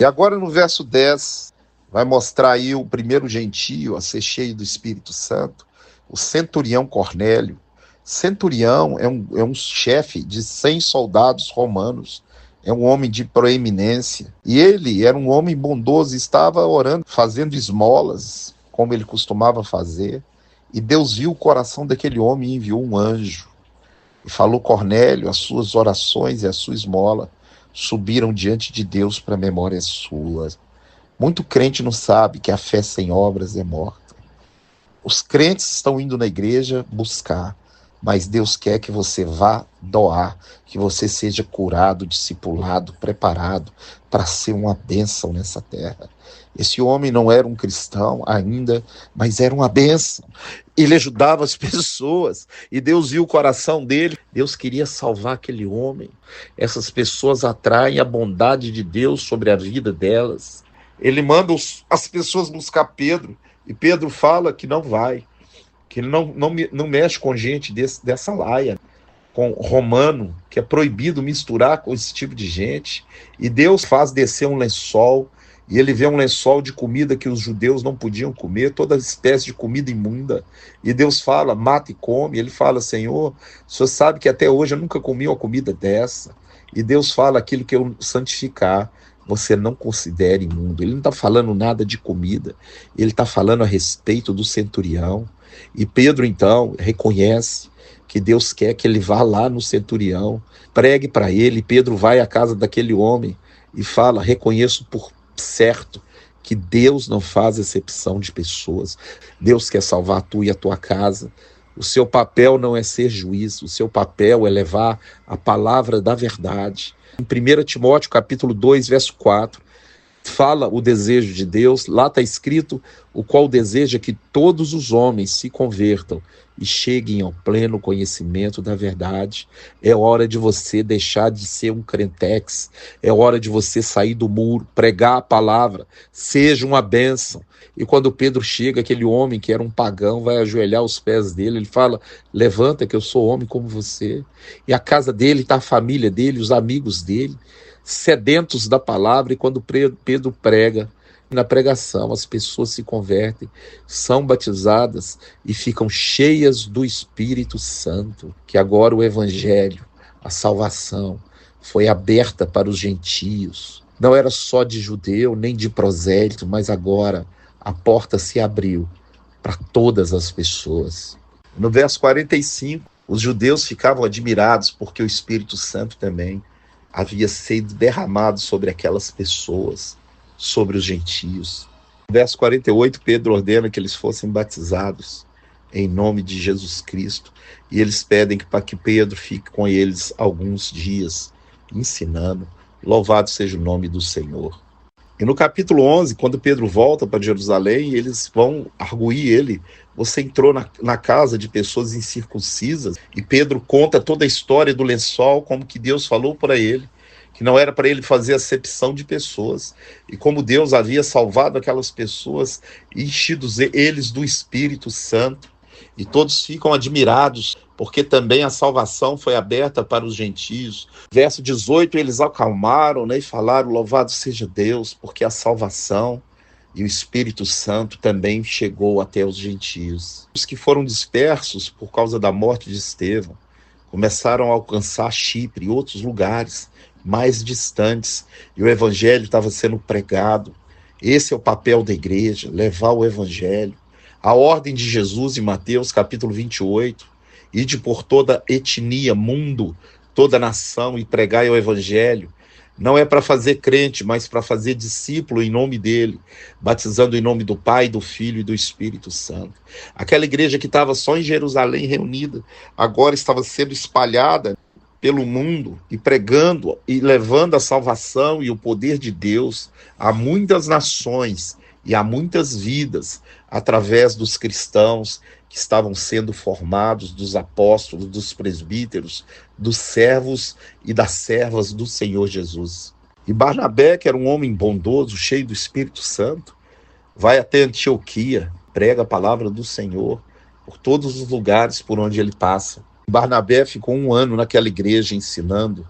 E agora no verso 10, vai mostrar aí o primeiro gentio a ser cheio do Espírito Santo, o centurião Cornélio. Centurião é um chefe de 100 soldados romanos, é um homem de proeminência. E ele era um homem bondoso, estava orando, fazendo esmolas, como ele costumava fazer. E Deus viu o coração daquele homem e enviou um anjo. E falou: Cornélio, as suas orações e a sua esmola subiram diante de Deus para memórias suas. Muito crente não sabe que a fé sem obras é morta. Os crentes estão indo na igreja buscar, mas Deus quer que você vá doar, que você seja curado, discipulado, preparado para ser uma bênção nessa terra. Esse homem não era um cristão ainda, mas era uma bênção. Ele ajudava as pessoas e Deus viu o coração dele. Deus queria salvar aquele homem. Essas pessoas atraem a bondade de Deus sobre a vida delas. Ele manda as pessoas buscar Pedro e Pedro fala que não vai, que ele não mexe com gente dessa laia, com romano, que é proibido misturar com esse tipo de gente. E Deus faz descer um lençol, e ele vê um lençol de comida que os judeus não podiam comer, toda espécie de comida imunda. E Deus fala: mata e come. Ele fala: Senhor, o Senhor sabe que até hoje eu nunca comi uma comida dessa. E Deus fala: aquilo que eu santificar, você não considere imundo. Ele não está falando nada de comida, ele está falando a respeito do centurião. E Pedro, então, reconhece que Deus quer que ele vá lá no centurião, pregue para ele. Pedro vai à casa daquele homem e fala: reconheço por certo que Deus não faz exceção de pessoas. Deus quer salvar tu e a tua casa. O seu papel não é ser juiz, o seu papel é levar a palavra da verdade. Em 1 Timóteo capítulo 2, verso 4, fala o desejo de Deus. Lá está escrito: o qual deseja que todos os homens se convertam e cheguem ao pleno conhecimento da verdade. É hora de você deixar de ser um crentex, é hora de você sair do muro, pregar a palavra, seja uma bênção. E quando Pedro chega, aquele homem que era um pagão vai ajoelhar aos pés dele, ele fala: levanta que eu sou homem como você. E a casa dele está a família dele, os amigos dele, sedentos da palavra. E quando Pedro prega, na pregação as pessoas se convertem, são batizadas e ficam cheias do Espírito Santo, que agora o evangelho, a salvação, foi aberta para os gentios. Não era só de judeu, nem de prosélito, mas agora a porta se abriu para todas as pessoas. No verso 45, os judeus ficavam admirados porque o Espírito Santo também havia sido derramado sobre aquelas pessoas, sobre os gentios. No verso 48, Pedro ordena que eles fossem batizados em nome de Jesus Cristo, e eles pedem para que Pedro fique com eles alguns dias, ensinando. Louvado seja o nome do Senhor. E no capítulo 11, quando Pedro volta para Jerusalém, eles vão arguir ele: você entrou na casa de pessoas incircuncisas. E Pedro conta toda a história do lençol, como que Deus falou para ele que não era para ele fazer acepção de pessoas, e como Deus havia salvado aquelas pessoas e enchido eles do Espírito Santo. E todos ficam admirados, porque também a salvação foi aberta para os gentios. Verso 18, eles acalmaram, e falaram: louvado seja Deus, porque a salvação e o Espírito Santo também chegou até os gentios. Os que foram dispersos por causa da morte de Estevão começaram a alcançar Chipre e outros lugares mais distantes, e o evangelho estava sendo pregado. Esse é o papel da igreja, levar o evangelho. A ordem de Jesus em Mateus capítulo 28, ide por toda etnia, mundo, toda nação e pregai o evangelho, não é para fazer crente, mas para fazer discípulo em nome dele, batizando em nome do Pai, do Filho e do Espírito Santo. Aquela igreja que estava só em Jerusalém reunida, agora estava sendo espalhada pelo mundo e pregando e levando a salvação e o poder de Deus a muitas nações e a muitas vidas, através dos cristãos que estavam sendo formados, dos apóstolos, dos presbíteros, dos servos e das servas do Senhor Jesus. E Barnabé, que era um homem bondoso, cheio do Espírito Santo, vai até Antioquia, prega a palavra do Senhor por todos os lugares por onde ele passa. Barnabé ficou 1 ano naquela igreja ensinando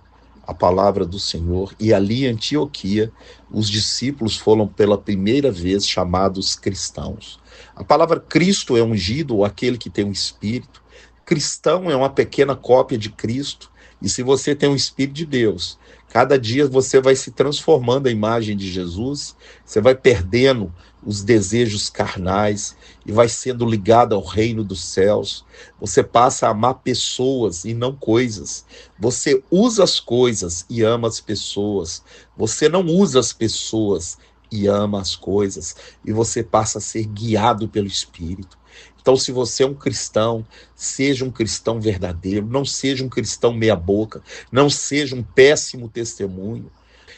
a palavra do Senhor, e ali em Antioquia, os discípulos foram pela primeira vez chamados cristãos. A palavra Cristo é ungido, ou aquele que tem um Espírito. Cristão é uma pequena cópia de Cristo, e se você tem um Espírito de Deus, cada dia você vai se transformando à imagem de Jesus, você vai perdendo os desejos carnais e vai sendo ligado ao reino dos céus. Você passa a amar pessoas e não coisas. Você usa as coisas e ama as pessoas. Você não usa as pessoas e ama as coisas. E você passa a ser guiado pelo Espírito. Então, se você é um cristão, seja um cristão verdadeiro, não seja um cristão meia-boca, não seja um péssimo testemunho,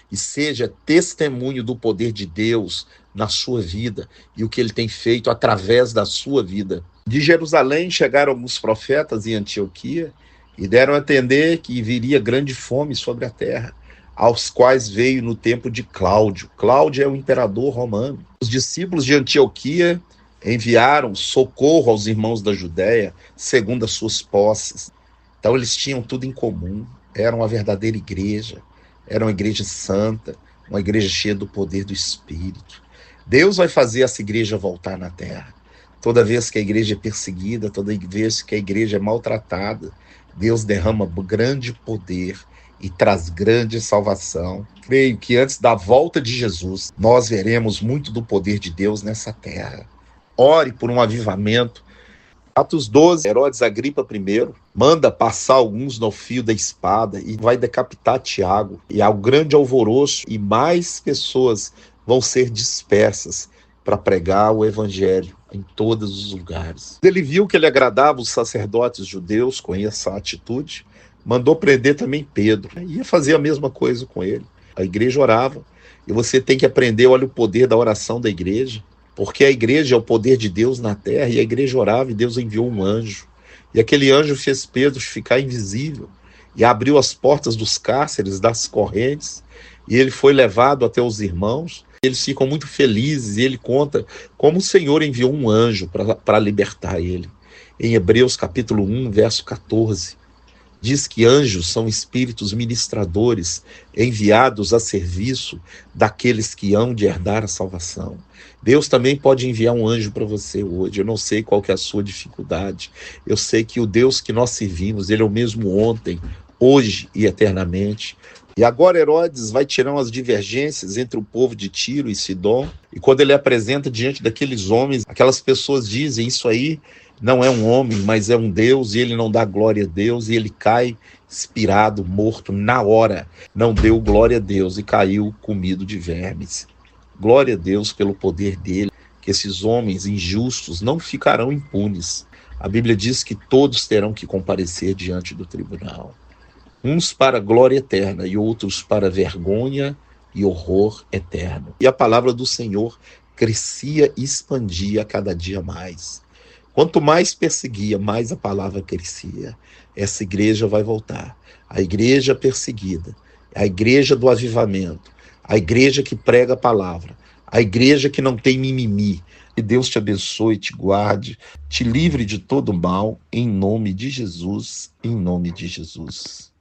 e seja testemunho do poder de Deus na sua vida e o que ele tem feito através da sua vida. De Jerusalém chegaram alguns profetas em Antioquia e deram a entender que viria grande fome sobre a terra, aos quais veio no tempo de Cláudio. Cláudio é o imperador romano. Os discípulos de Antioquia enviaram socorro aos irmãos da Judéia, segundo as suas posses. Então eles tinham tudo em comum, eram uma verdadeira igreja, era uma igreja santa, uma igreja cheia do poder do Espírito. Deus vai fazer essa igreja voltar na terra. Toda vez que a igreja é perseguida, toda vez que a igreja é maltratada, Deus derrama grande poder e traz grande salvação. Creio que antes da volta de Jesus, nós veremos muito do poder de Deus nessa terra. Ore por um avivamento. Atos 12, Herodes Agripa I manda passar alguns no fio da espada e vai decapitar Tiago. E há um grande alvoroço e mais pessoas vão ser dispersas para pregar o evangelho em todos os lugares. Ele viu que ele agradava os sacerdotes judeus com essa atitude, mandou prender também Pedro. Ia fazer a mesma coisa com ele. A igreja orava. E você tem que aprender, olha o poder da oração da igreja. Porque a igreja é o poder de Deus na terra, e a igreja orava e Deus enviou um anjo. E aquele anjo fez Pedro ficar invisível e abriu as portas dos cárceres, das correntes, e ele foi levado até os irmãos. Eles ficam muito felizes e ele conta como o Senhor enviou um anjo para libertar ele. Em Hebreus capítulo 1, verso 14, diz que anjos são espíritos ministradores enviados a serviço daqueles que hão de herdar a salvação. Deus também pode enviar um anjo para você hoje. Eu não sei qual que é a sua dificuldade. Eu sei que o Deus que nós servimos, ele é o mesmo ontem, hoje e eternamente. E agora Herodes vai tirar umas divergências entre o povo de Tiro e Sidom. E quando ele apresenta diante daqueles homens, aquelas pessoas dizem, isso aí não é um homem, mas é um Deus, e ele não dá glória a Deus, e ele cai expirado, morto na hora. Não deu glória a Deus e caiu comido de vermes. Glória a Deus pelo poder dele, que esses homens injustos não ficarão impunes. A Bíblia diz que todos terão que comparecer diante do tribunal. Uns para glória eterna e outros para vergonha e horror eterno. E a palavra do Senhor crescia e expandia cada dia mais. Quanto mais perseguia, mais a palavra crescia. Essa igreja vai voltar. A igreja perseguida, a igreja do avivamento, a igreja que prega a palavra, a igreja que não tem mimimi. Que Deus te abençoe, te guarde, te livre de todo mal, em nome de Jesus, em nome de Jesus.